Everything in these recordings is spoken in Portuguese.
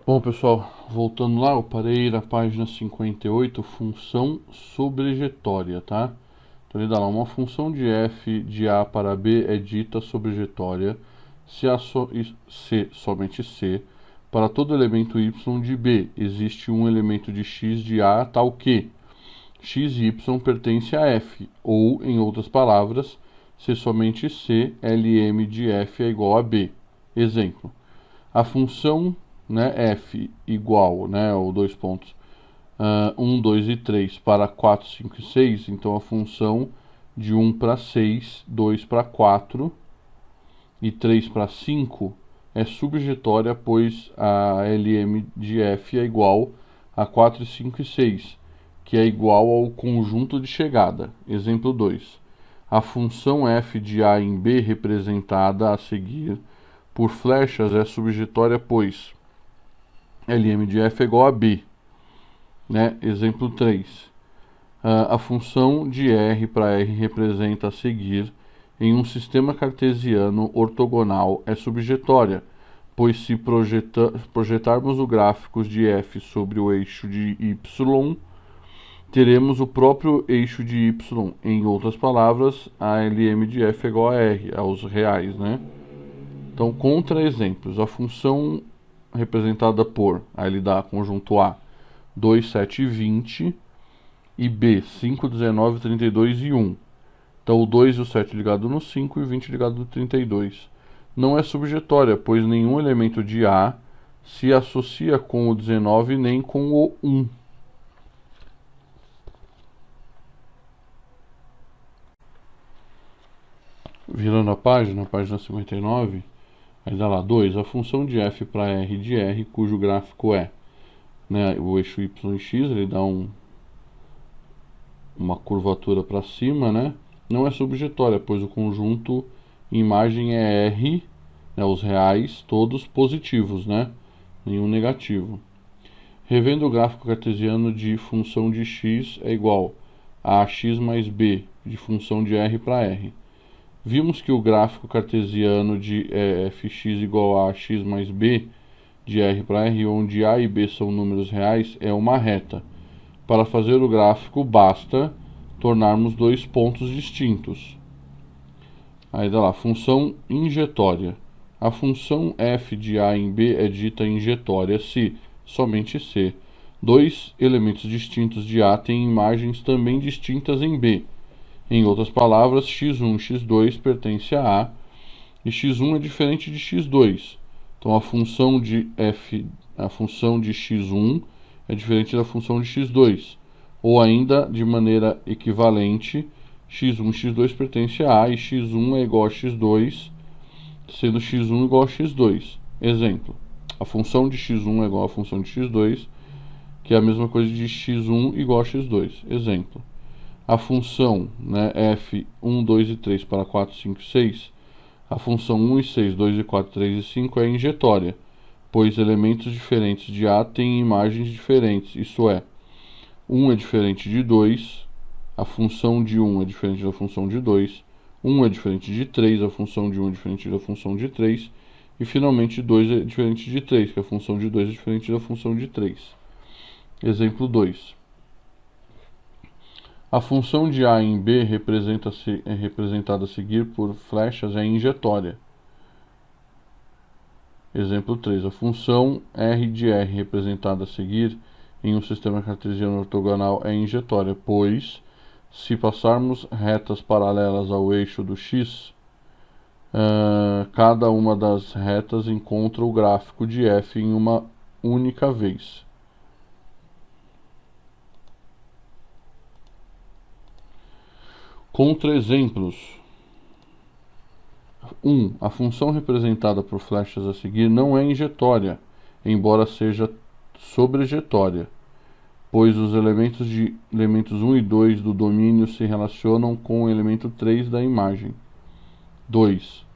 Bom, pessoal, voltando lá, eu parei na página 58, função sobrejetória, tá? Então ele dá lá, uma função de f de a para b é dita sobrejetória se somente c, para todo elemento y de b existe um elemento de x de a tal que x e y pertence a f, ou, em outras palavras, se somente c, Lm de f é igual a b. Exemplo, a função, né, f igual, né, ou dois pontos, 1, 2 e 3 para 4, 5 e 6, então a função de 1 para 6, 2 para 4 e 3 para 5 é subjetória, pois a Lm de f é igual a 4, 5 e 6, que é igual ao conjunto de chegada. Exemplo 2. A função f de a em b, representada a seguir por flechas, é subjetória, pois Lm de f é igual a b. Né? Exemplo 3. A função de r para r representa a seguir em um sistema cartesiano ortogonal é subjetória, pois se projetarmos o gráfico de f sobre o eixo de y, teremos o próprio eixo de y. Em outras palavras, a Lm de f é igual a r, aos reais, né? Então, contra-exemplos. A função representada por, aí ele dá conjunto A, 2, 7 e 20, e B, 5, 19, 32 e 1. Então, o 2 e o 7 ligado no 5 e o 20 ligado no 32. Não é subjetória, pois nenhum elemento de A se associa com o 19 nem com o 1. Virando a página 59, aí dá lá 2, a função de f para r de r, cujo gráfico é, né, o eixo y e x, ele dá uma curvatura para cima, né? Não é subjetória, pois o conjunto imagem é r, né, os reais, todos positivos, né? Nenhum negativo. Revendo o gráfico cartesiano de função de x é igual a x mais b, de função de r para r. Vimos que o gráfico cartesiano de fx igual a x mais b de r para r, onde a e b são números reais, é uma reta. Para fazer o gráfico, basta tornarmos dois pontos distintos. Aí dá lá, função injetória. A função f de a em b é dita injetória se, somente se, dois elementos distintos de a têm imagens também distintas em b. Em outras palavras, x1 e x2 pertence a A e x1 é diferente de x2. Então a função de x1 é diferente da função de x2. Ou ainda, de maneira equivalente, x1 e x2 pertence a A e x1 é igual a x2, sendo x1 igual a x2. Exemplo, a função de x1 é igual à função de x2, que é a mesma coisa de x1 igual a x2. Exemplo, a função, né, f 1, 2 e 3 para 4, 5 e 6, a função 1 e 6, 2 e 4, 3 e 5 é injetória, pois elementos diferentes de A têm imagens diferentes, isso é, 1 é diferente de 2, a função de 1 é diferente da função de 2, 1 é diferente de 3, a função de 1 é diferente da função de 3, e finalmente 2 é diferente de 3, que a função de 2 é diferente da função de 3. Exemplo 2. A função de a em b é representada a seguir por flechas é injetória. Exemplo 3. A função r de r representada a seguir em um sistema cartesiano ortogonal é injetória, pois, se passarmos retas paralelas ao eixo do x, cada uma das retas encontra o gráfico de f em uma única vez. Contra-exemplos. 1. A função representada por flechas a seguir não é injetória, embora seja sobrejetória, pois os elementos 1 e 2 do domínio se relacionam com o elemento 3 da imagem. 2.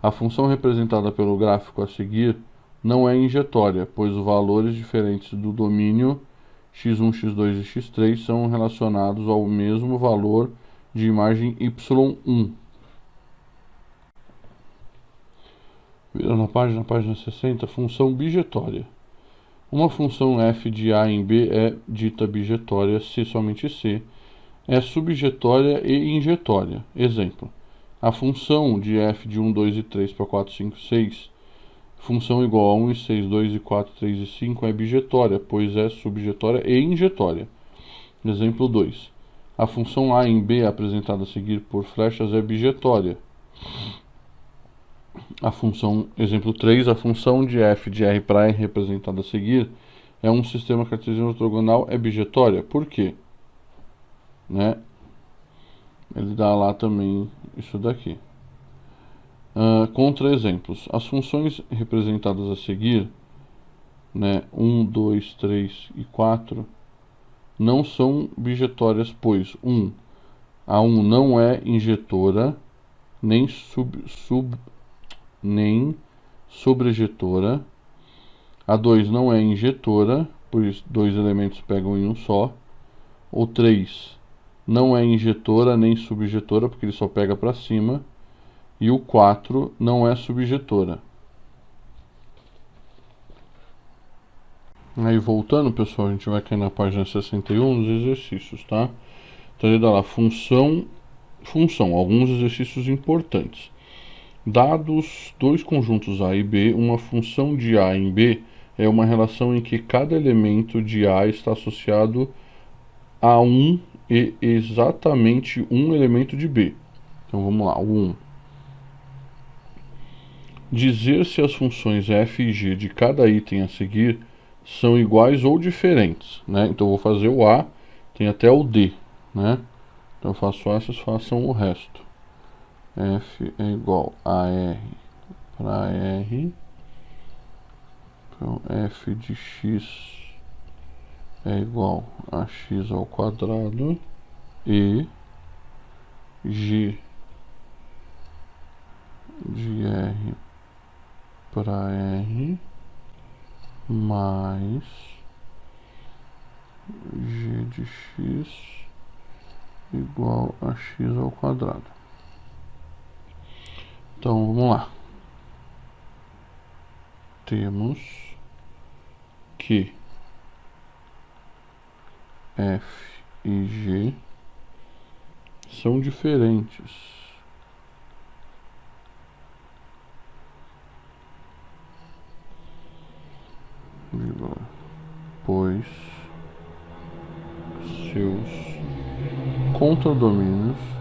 A função representada pelo gráfico a seguir não é injetória, pois os valores diferentes do domínio x1, x2 e x3 são relacionados ao mesmo valor de imagem y1. Virando a página 60, função bijetória. Uma função f de a em b é dita bijetória se somente se é subjetória e injetória. Exemplo: a função de f de 1, 2 e 3 para 4, 5, 6, função igual a 1 e 6, 2 e 4, 3 e 5 é bijetória, pois é subjetória e injetória. Exemplo 2. A função a em b apresentada a seguir por flechas é bijetória. Exemplo 3, a função de f de r para r representada a seguir é um sistema cartesiano ortogonal, é bijetória. Por quê? Né? Ele dá lá também isso daqui. Contra-exemplos. As funções representadas a seguir, né, 1, 2, 3 e 4, não são bijetórias, pois a 1 não é injetora, nem sobrejetora. A 2 não é injetora, pois dois elementos pegam em um só. O 3 não é injetora nem subjetora, porque ele só pega para cima. E o 4 não é subjetora. Aí voltando, pessoal, a gente vai cair na página 61 dos exercícios, tá? Então ele dá lá função, alguns exercícios importantes. Dados dois conjuntos A e B, uma função de A em B é uma relação em que cada elemento de A está associado a um e exatamente um elemento de B. Então vamos lá, o 1. Dizer se as funções f e g de cada item a seguir são iguais ou diferentes, né? Então eu vou fazer o A, tem até o D, né? Então eu faço A, vocês façam o resto. F é igual a R para R. Então f de x é igual a x ao quadrado e g de R para R mais g de x igual a x ao quadrado. Então vamos lá. Temos que f e g são diferentes, pois seus contradomínios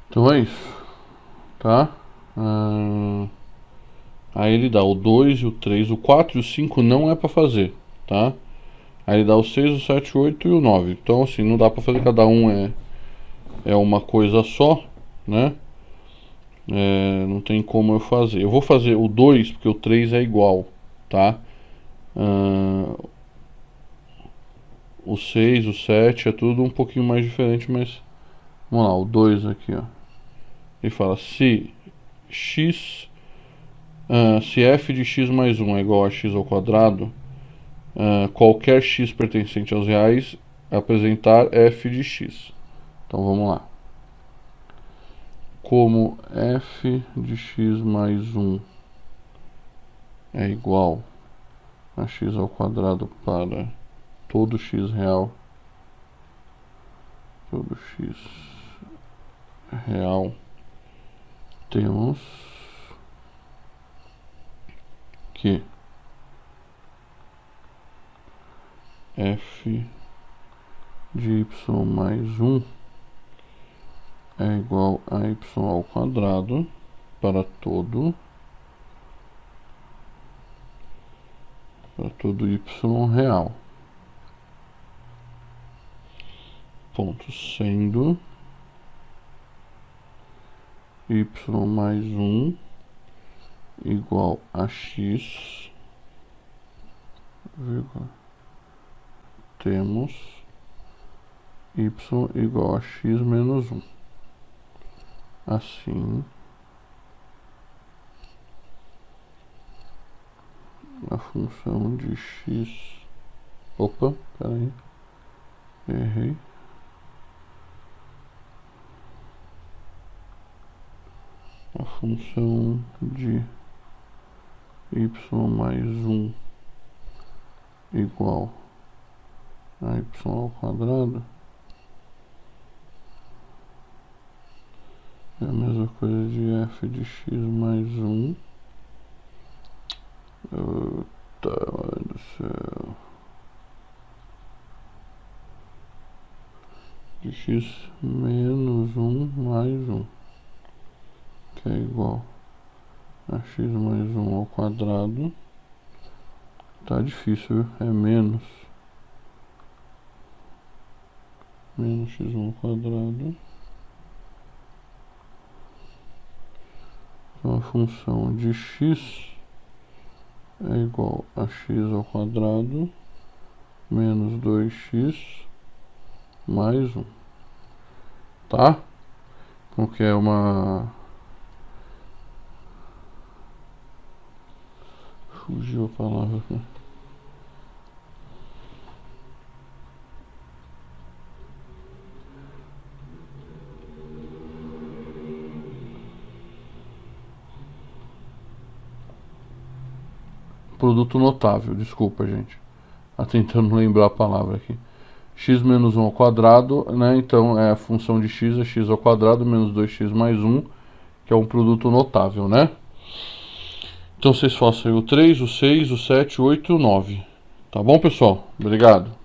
Então é isso, tá? Aí ele dá o 2 e o 3, o 4 e o 5 não é para fazer, tá? Aí ele dá o 6, o 7, o 8 e o 9. Então assim, não dá para fazer, cada um é uma coisa só, né? Não tem como eu fazer. Eu vou fazer o 2 porque o 3 é igual, tá? O 6, o 7 é tudo um pouquinho mais diferente, mas vamos lá, o 2 aqui, ó. Ele fala se x, se f de x mais 1 é igual a x ao quadrado, qualquer x pertencente aos reais apresentar f de x. Então vamos lá. Como f de x mais 1 é igual a x ao quadrado para todo x real, temos que f de y mais 1 é igual a y ao quadrado para todo y real. pontos, sendo y mais 1 igual a x, vírgula, temos y igual a x menos 1. Assim, a função de x... Opa, peraí, errei. A função de y mais 1 igual a y ao quadrado é a mesma coisa de f de x mais 1. Tá, mãe do céu. De x menos 1 mais 1, que é igual a x mais 1 ao quadrado. Tá difícil, viu? É menos x1 ao quadrado. Então a função de x é igual a x ao quadrado menos 2x mais 1. Tá? Porque é uma... Fugiu a palavra aqui. Produto notável, desculpa, gente. Tá tentando lembrar a palavra aqui. X menos 1 ao quadrado, né? Então é a função de x é x ao quadrado menos 2x mais 1, que é um produto notável, né? Então vocês façam aí o 3, o 6, o 7, o 8 e o 9. Tá bom, pessoal? Obrigado.